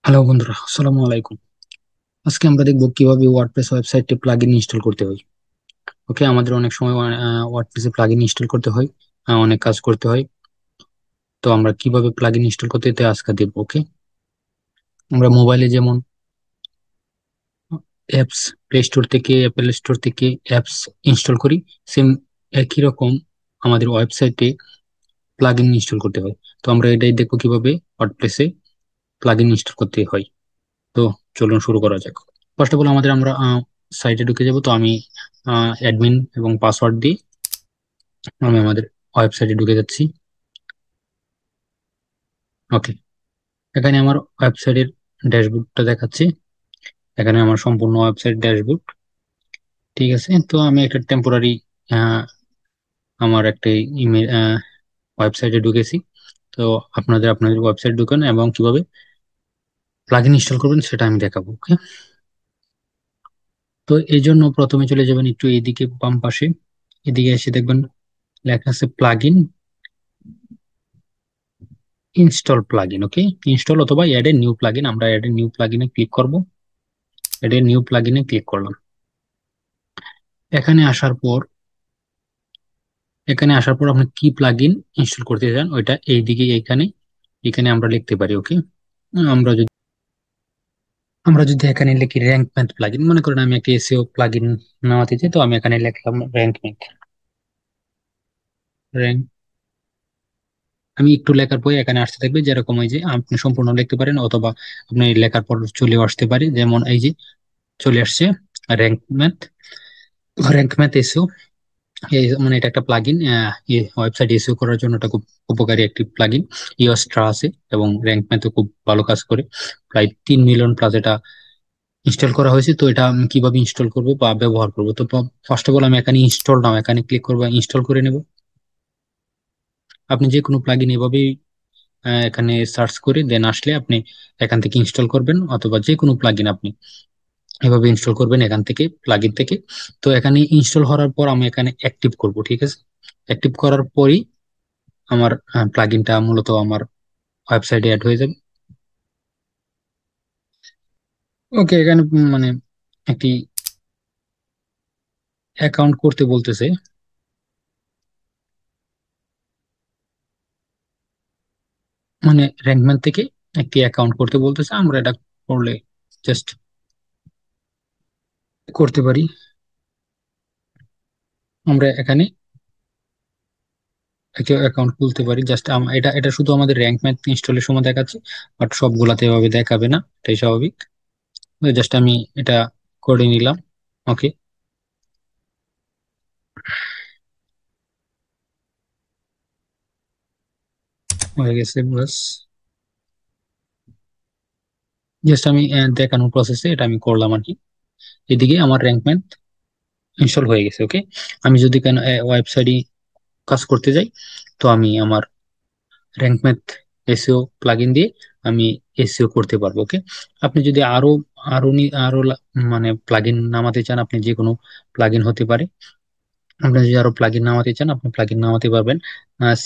Hello বন্ধুরা, আসসালামু আলাইকুম। আজকে আমরা দেখব কিভাবে ওয়ার্ডপ্রেস ওয়েবসাইটে প্লাগইন ইনস্টল করতে হয়। ওকে, আমাদের অনেক সময় ওয়ার্ডপ্রেসে প্লাগইন ইনস্টল করতে হয়, অনেক কাজ করতে হয়। তো আমরা কিভাবে প্লাগইন ইনস্টল করতে হয় তা আজকে দেখব। ওকে, আমরা মোবাইলে যেমন অ্যাপস প্লে স্টোর থেকে, অ্যাপেল স্টোর থেকে অ্যাপস ইনস্টল করি, সেম একই রকম আমাদের ওয়েবসাইটে প্লাগইন ইনস্টল করতে হয়। তো আমরা এটাই দেখবো কিভাবে ওয়ার্ডপ্রেসে প্লাগইন ইনস্টল করতে হয়। তো চলুন শুরু করা যাক। ফার্স্ট অফ অল আমরা সাইটে ঢুকে যাব। তো আমি অ্যাডমিন এবং পাসওয়ার্ড দিয়ে আমি আমাদের ওয়েবসাইটে ঢুকে যাচ্ছি। ওকে, এখানে আমার ওয়েবসাইটের ড্যাশবোর্ডটা দেখাচ্ছে। এখানে আমার সম্পূর্ণ ওয়েবসাইট ড্যাশবোর্ড। ঠিক আছে, তো আমি একটা টেম্পোরারি আমার একটা ইমেল ওয়েবসাইটে ঢুকেছি। তো আপনাদের আপনাদের ওয়েবসাইট ঢুকেন এবং কিভাবে প্লাগইন ইনস্টল করবেন সেটা আমি দেখাবো। ওকে, তো এই জন্য প্রথমে চলে যাবেন একটু এইদিকে বাম পাশে। এদিকে এসে দেখবেন লেখা আছে প্লাগইন ইনস্টল প্লাগইন। ওকে, ইনস্টল অথবা অ্যাড এ নিউ প্লাগইন। আমরা অ্যাড এ নিউ প্লাগইনে ক্লিক করব। অ্যাড এ নিউ প্লাগইনে ক্লিক করলাম। এখানে আসার পর আপনি কি প্লাগইন ইনস্টল করতে চান ওইটা এইদিকে এখানে এখানে আমরা লিখতে পারি। ওকে, আমরা যদি এখানে লিখি র্যাঙ্ক ম্যাথ প্লাগইন, মনে করেন আমি একটা এসইও প্লাগইন নামাতে চাই, তো আমি এখানে লিখলাম র্যাঙ্ক ম্যাথ। র্যাঙ্ক আমি একটু লেখার পরে এখানে আসতে থাকবে, যেরকম ওই যে আপনি সম্পূর্ণ লিখতে পারেন অথবা আপনি লেখার পর চলেও আসতে পারে, যেমন এই যে চলে আসছে rank math. Rank math SEO মানে এটা একটা প্লাগইন, ওয়েবসাইট এসইও করার জন্য এটা খুব উপকারী একটি প্লাগইন। ইওস্ট্রা আছে এবং র্যাঙ্ক ম্যাথও খুব ভালো কাজ করে। প্রায় 3 মিলিয়ন প্লাস এটা ইনস্টল করা হয়েছে। তো এটা আমি কিভাবে ইনস্টল করবো বা ব্যবহার করবো, তো ফার্স্ট অফ অল আমি এখানে ইনস্টল নাও এখানে ক্লিক করবো, ইনস্টল করে নেব। আপনি যে কোনো প্লাগইন এভাবেই এখানে সার্চ করে দেন আসলে আপনি এখান থেকে ইনস্টল করবেন, অথবা যে কোনো প্লাগইন আপনি এভাবে ইনস্টল করবেন এখান থেকে প্লাগইন থেকে। তো এখানে ইনস্টল হওয়ার পর আমি এখানে অ্যাক্টিভ করব। ঠিক আছে, অ্যাক্টিভ করার পরই আমার প্লাগইনটা মূলত আমার ওয়েবসাইটে অ্যাড হয়ে যাবে। ওকে, এখানে মানে একটি অ্যাকাউন্ট করতে বলতেছে। মানে র্যাঙ্কম্যান থেকে একটি অ্যাকাউন্ট করতে বলতেছে, আমরা এটা করলে জাস্ট করতে পারি। আমরা এখানে একটা অ্যাকাউন্ট খুলতে পারি, জাস্ট এটা এটা শুধু আমাদের র্যাঙ্ক ম্যাথ ইনস্টলের সময় দেখাচ্ছে, বাট সবগুলাতে এভাবে দেখাবে না, এটাই স্বাভাবিক। জাস্ট আমি এটা করে নিলাম। ওকে, হয়ে গেছে বাস। জাস্ট আমি দেখানোর প্রসেসে এটা আমি করলাম আর কি। এদিকে আমার র্যাঙ্ক ম্যাথ ইনস্টল হয়ে গেছে। ওকে, আমি যদি কেন ওয়েবসাইটে কাজ করতে যাই, তো আমি আমার র্যাঙ্ক ম্যাথ এসইও প্লাগইন দিয়ে আমি এসইও করতে পারবো। ওকে, আপনি যদি আরো মানে প্লাগইন নামাতে চান, আপনি যে কোনো প্লাগইন হতে পারে, আপনি যদি আরো প্লাগইন নামাতে চান আপনি প্লাগইন নামাতে পারবেন।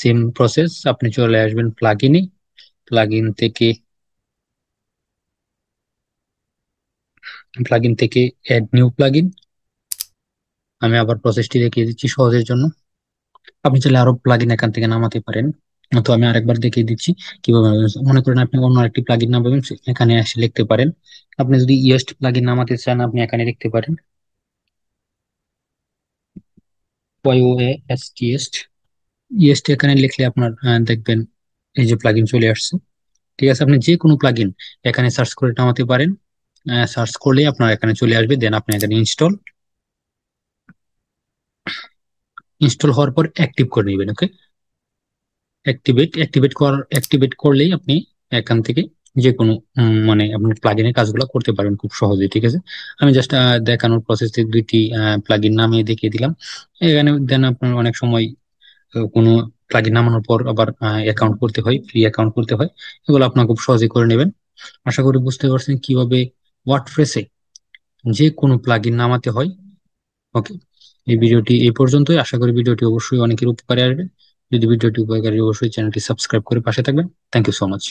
সেম প্রসেস, আপনি চলে আসবেন প্লাগইনে, প্লাগইন থেকে অ্যাড নিউ প্লাগইন। আমি আবার প্রসেসটি দেখিয়ে দিচ্ছি সহজের জন্য। আপনি চাইলে আরো প্লাগইন এখান থেকে নামাতে পারেন, তো আমি আরেকবার দেখিয়ে দিচ্ছি কিভাবে নামাবেন। মনে করেন আপনি অন্য আরেকটি প্লাগইন নামাবেন, এখানে এসে লিখতে পারেন। আপনি যদি ইয়েস্ট প্লাগইন নামাতে চান আপনি এখানে লিখতে পারেন YOAST। ইয়েস্ট এখানে লিখলে আপনার দেখবেন এই যে প্লাগইন চলে আসছে। ঠিক আছে, আপনি যে কোনো প্লাগইন এখানে সার্চ করে নামাতে পারেন। সার্চ করলে আপনার এখানে চলে আসবে, দেন আপনি এখানে ইনস্টল হওয়ার পর অ্যাক্টিভ করে নেবেন। ওকে, অ্যাক্টিভেট করলেই আপনি এখান থেকে যে কোনো মানে আপনি প্লাগইনের কাজগুলো করতে পারবেন খুব সহজেই। ঠিক আছে, আমি জাস্ট দেখানোর প্রসেসে দুইটি প্লাগইন নামিয়ে দেখিয়ে দিলাম। এখানে দেন আপনার অনেক সময় কোনো প্লাগইন নামানোর পর আবার অ্যাকাউন্ট করতে হয়, ফ্রি অ্যাকাউন্ট করতে হয়, এগুলো আপনার খুব সহজেই করে নেবেন। আশা করি বুঝতে পারছেন কিভাবে ওয়ার্ডপ্রেসে যে কোনো প্লাগইন নামাতে হয়। ওকে, এই ভিডিওটি এই পর্যন্তই। আশা করি ভিডিওটি অবশ্যই অনেকের উপকারে আসবে। যদি ভিডিওটি উপকারী অবশ্যই চ্যানেলটি সাবস্ক্রাইব করে পাশে থাকবেন। Thank you so much.